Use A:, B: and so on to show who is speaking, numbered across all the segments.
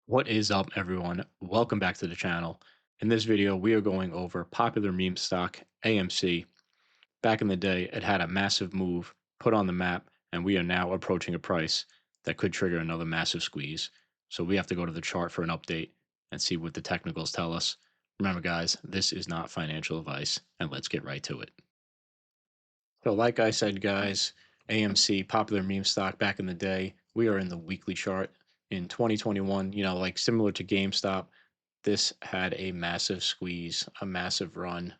A: What is up, everyone? Welcome back to the channel. In this video, we are going over popular meme stock AMC. Back in the day, it had a massive move put on the map, and we are now approaching a price that could trigger another massive squeeze. So we have to go to the chart for an update and see what the technicals tell us. Remember, guys, this is not financial advice, and let's get right to it. So, like I said, guys, AMC, popular meme stock back in the day, we are in the weekly chart. In 2021, like similar to GameStop, this had a massive squeeze, a massive run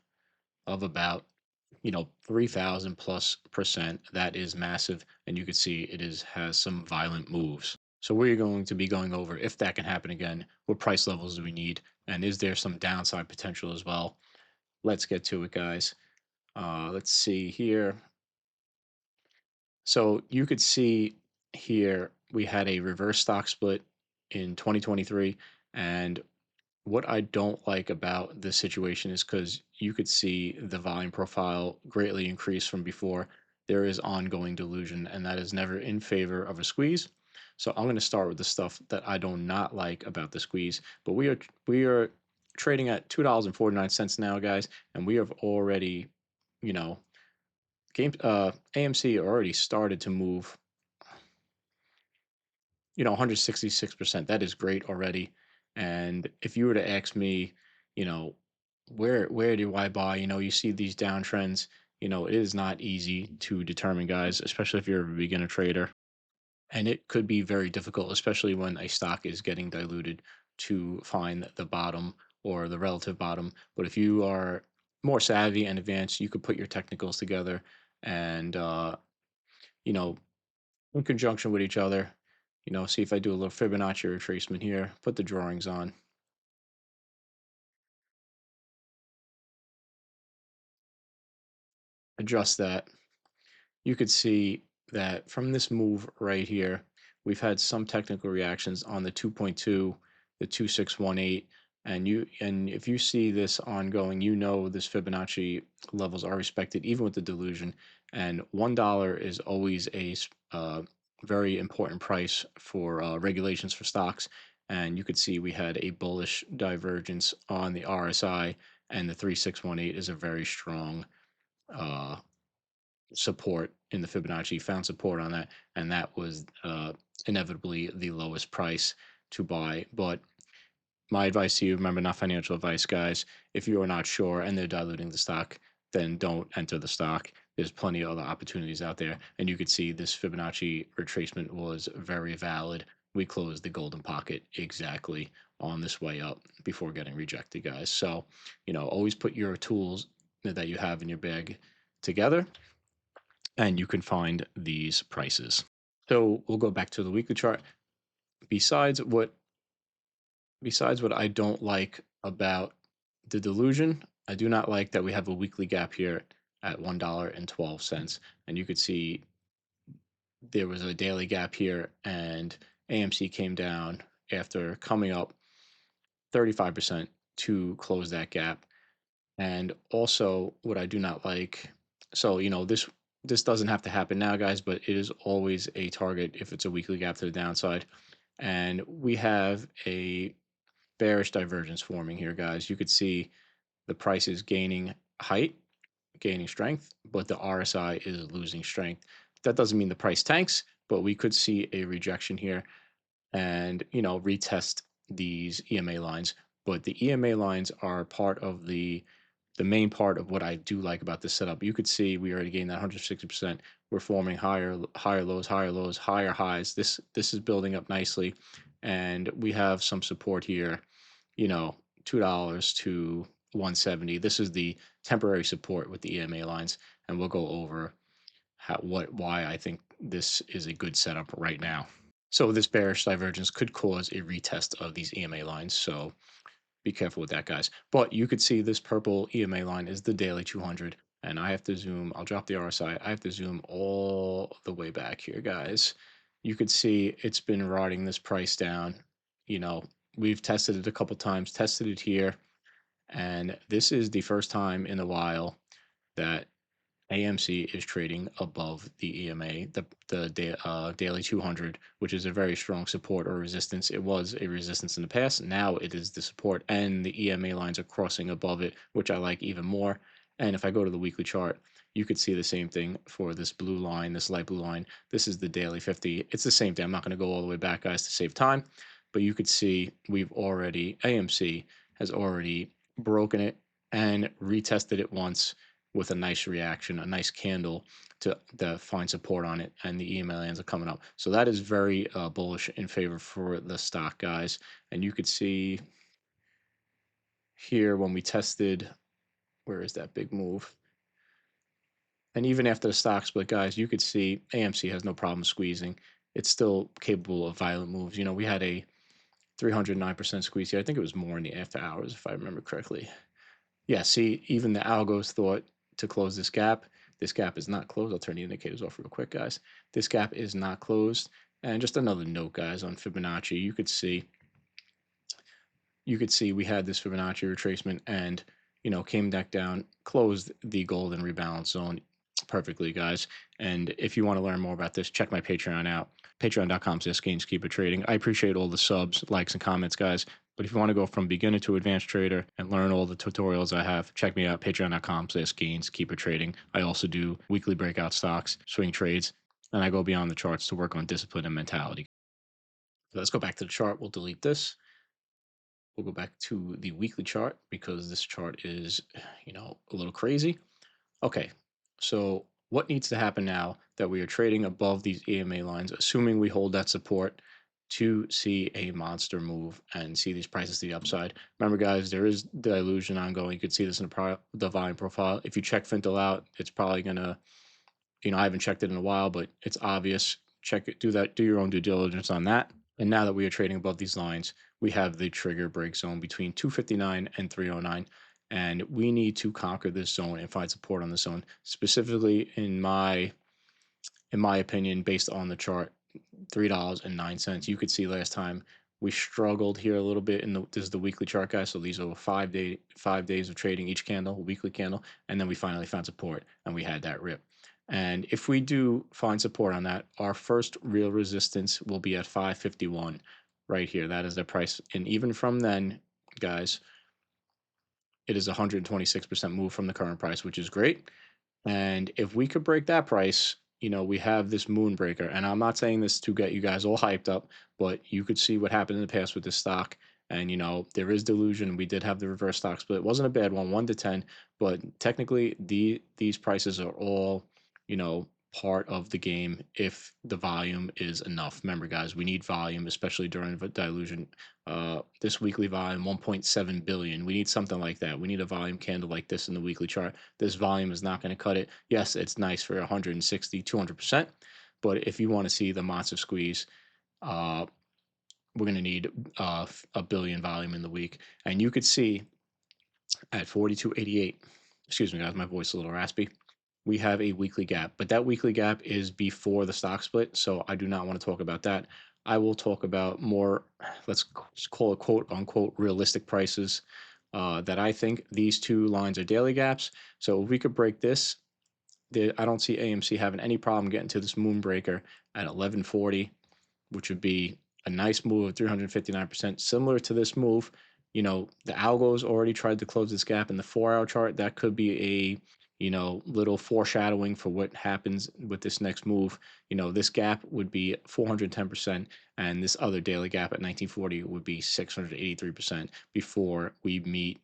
A: of about, 3,000 plus percent. That is massive. And you can see it has some violent moves. So we're going to be going over if that can happen again, what price levels do we need, and is there some downside potential as well? Let's get to it, guys. Let's see here. So you could see here we had a reverse stock split in 2023. And what I don't like about this situation is because you could see the volume profile greatly increase from before. There is ongoing delusion, and that is never in favor of a squeeze. So I'm going to start with the stuff that I do not like about the squeeze. But we are trading at $2.49 now, guys, and we have already, you know, AMC already started to move, 166%. That is great already. And if you were to ask me, you know, where do I buy? You see these downtrends. It is not easy to determine, guys, especially if you're a beginner trader. And it could be very difficult, especially when a stock is getting diluted, to find the bottom or the relative bottom. But if you are more savvy and advanced, you could put your technicals together and you know in conjunction with each other. See if I do a little Fibonacci retracement here, put the drawings on, adjust that. You could see that from this move right here, we've had some technical reactions on the 2.2, the 2618, and if you see this ongoing, this Fibonacci levels are respected even with the delusion, and $1 is always a very important price for regulations for stocks. And you could see we had a bullish divergence on the RSI, and the 3618 is a very strong uh, support in the Fibonacci, found support on that, and that was inevitably the lowest price to buy. But my advice to you, remember, not financial advice, guys. If you are not sure and they're diluting the stock, then don't enter the stock. There's plenty of other opportunities out there. And you could see this Fibonacci retracement was very valid. We closed the golden pocket exactly on this way up before getting rejected, guys. So, always put your tools that you have in your bag together and you can find these prices. So we'll go back to the weekly chart. Besides what besides what I don't like about the delusion, I do not like that we have a weekly gap here at $1.12. And you could see there was a daily gap here, and AMC came down after coming up 35% to close that gap. And also, what I do not like, so this doesn't have to happen now, guys, but it is always a target if it's a weekly gap to the downside. And we have a bearish divergence forming here, guys. You could see the price is gaining height, gaining strength, but the RSI is losing strength. That doesn't mean the price tanks, but we could see a rejection here and retest these EMA lines. But the EMA lines are part of the main part of what I do like about this setup. You could see we already gained that 160%. We're forming higher lows, higher lows, higher highs. This is building up nicely, and we have some support here. $2 to 170. This is the temporary support with the EMA lines, and we'll go over why I think this is a good setup right now. So this bearish divergence could cause a retest of these EMA lines. So be careful with that, guys. But you could see this purple EMA line is the daily 200. And I have to zoom. I'll drop the RSI. I have to zoom all the way back here, guys. You could see it's been riding this price down. You know, we've tested it a couple times, tested it here. And this is the first time in a while that AMC is trading above the EMA, the daily 200, which is a very strong support or resistance. It was a resistance in the past. Now it is the support, and the EMA lines are crossing above it, which I like even more. And if I go to the weekly chart, you could see the same thing for this blue line, this light blue line. This is the daily 50. It's the same thing. I'm not going to go all the way back, guys, to save time, but you could see AMC has already broken it and retested it once with a nice reaction, a nice candle to find support on it, and the EMA lines are coming up. So that is very bullish in favor for the stock, guys. And you could see here when we tested, where is that big move? And even after the stock split, guys, you could see AMC has no problem squeezing. It's still capable of violent moves. We had a 309% squeeze here. I think it was more in the after hours, if I remember correctly. Yeah, see, even the algos thought to close this gap. This gap is not closed. I'll turn the indicators off real quick, guys. This gap is not closed. And just another note, guys, on Fibonacci, you could see we had this Fibonacci retracement and, came back down, closed the golden rebalance zone perfectly, guys. And if you want to learn more about this, check my Patreon out, patreon.com/GainsKeeper Trading. I appreciate all the subs, likes, and comments, guys. But if you want to go from beginner to advanced trader and learn all the tutorials I have, check me out, patreon.com/GainsKeeper Trading. I also do weekly breakout stocks, swing trades, and I go beyond the charts to work on discipline and mentality. So let's go back to the chart. We'll delete this. We'll go back to the weekly chart because this chart is, a little crazy. Okay, so what needs to happen now that we are trading above these EMA lines, assuming we hold that support, to see a monster move and see these prices to the upside? Remember, guys, there is dilution ongoing. You could see this in the volume profile. If you check Fintel out, it's probably going to, I haven't checked it in a while, but it's obvious. Check it, do your own due diligence on that. And now that we are trading above these lines, we have the trigger break zone between 259 and 309. And we need to conquer this zone and find support on the zone. Specifically, in my opinion, based on the chart, $3.09. You could see last time we struggled here a little bit. This is the weekly chart, guys. So these are 5 days of trading each candle, weekly candle, and then we finally found support and we had that rip. And if we do find support on that, our first real resistance will be at 551 right here. That is the price. And even from then, guys, it is 126% move from the current price, which is great. And if we could break that price, we have this moonbreaker. And I'm not saying this to get you guys all hyped up, but you could see what happened in the past with this stock. And, there is delusion. We did have the reverse stock split. It wasn't a bad one, 1 to 10, but technically these prices are all, part of the game if the volume is enough. Remember, guys, we need volume, especially during dilution. This weekly volume, 1.7 billion. We need something like that. We need a volume candle like this in the weekly chart. This volume is not going to cut it. Yes, it's nice for 160, 200%, but if you want to see the monster squeeze, we're going to need a billion volume in the week. And you could see at 42.88, excuse me, guys, my voice is a little raspy. We have a weekly gap, but that weekly gap is before the stock split, so I do not want to talk about that. I will talk about more, let's call it quote unquote realistic prices that I think these two lines are daily gaps. So if we could break this, I don't see AMC having any problem getting to this moonbreaker at 1140, which would be a nice move of 359%, similar to this move. The algos already tried to close this gap in the 4-hour chart. That could be a little foreshadowing for what happens with this next move. This gap would be 410%, and this other daily gap at 1940 would be 683% before we meet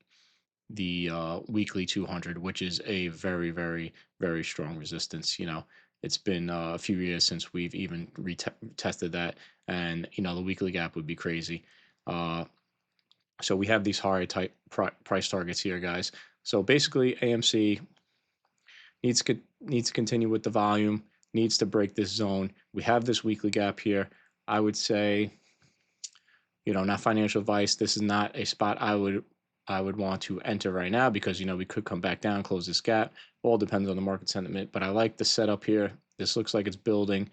A: the weekly 200, which is a very, very, very strong resistance. It's been a few years since we've even retested that, and the weekly gap would be crazy. So we have these high type price targets here, guys. So basically, AMC needs to continue with the volume, needs to break this zone. We have this weekly gap here. I would say, not financial advice. This is not a spot I would want to enter right now because we could come back down, close this gap. All depends on the market sentiment. But I like the setup here. This looks like it's building.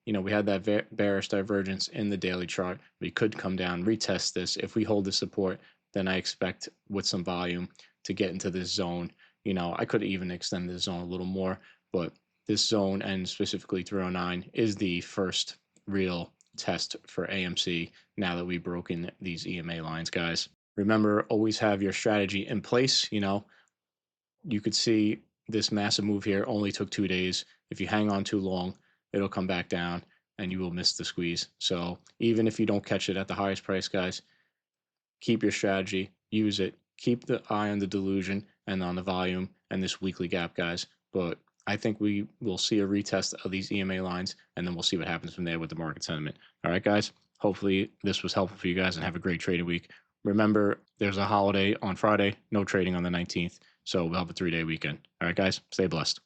A: We had that bearish divergence in the daily chart. We could come down, retest this. If we hold the support, then I expect with some volume to get into this zone. I could even extend this zone a little more, but this zone, and specifically 309, is the first real test for AMC now that we've broken these EMA lines, guys. Remember, always have your strategy in place. You could see this massive move here only took 2 days. If you hang on too long, it'll come back down and you will miss the squeeze. So even if you don't catch it at the highest price, guys, keep your strategy, use it, keep the eye on the delusion and on the volume and this weekly gap, guys. But I think we will see a retest of these EMA lines, and then we'll see what happens from there with the market sentiment. All right, guys. Hopefully this was helpful for you guys, and have a great trading week. Remember, there's a holiday on Friday, no trading on the 19th, so we'll have a 3-day weekend. All right, guys, stay blessed.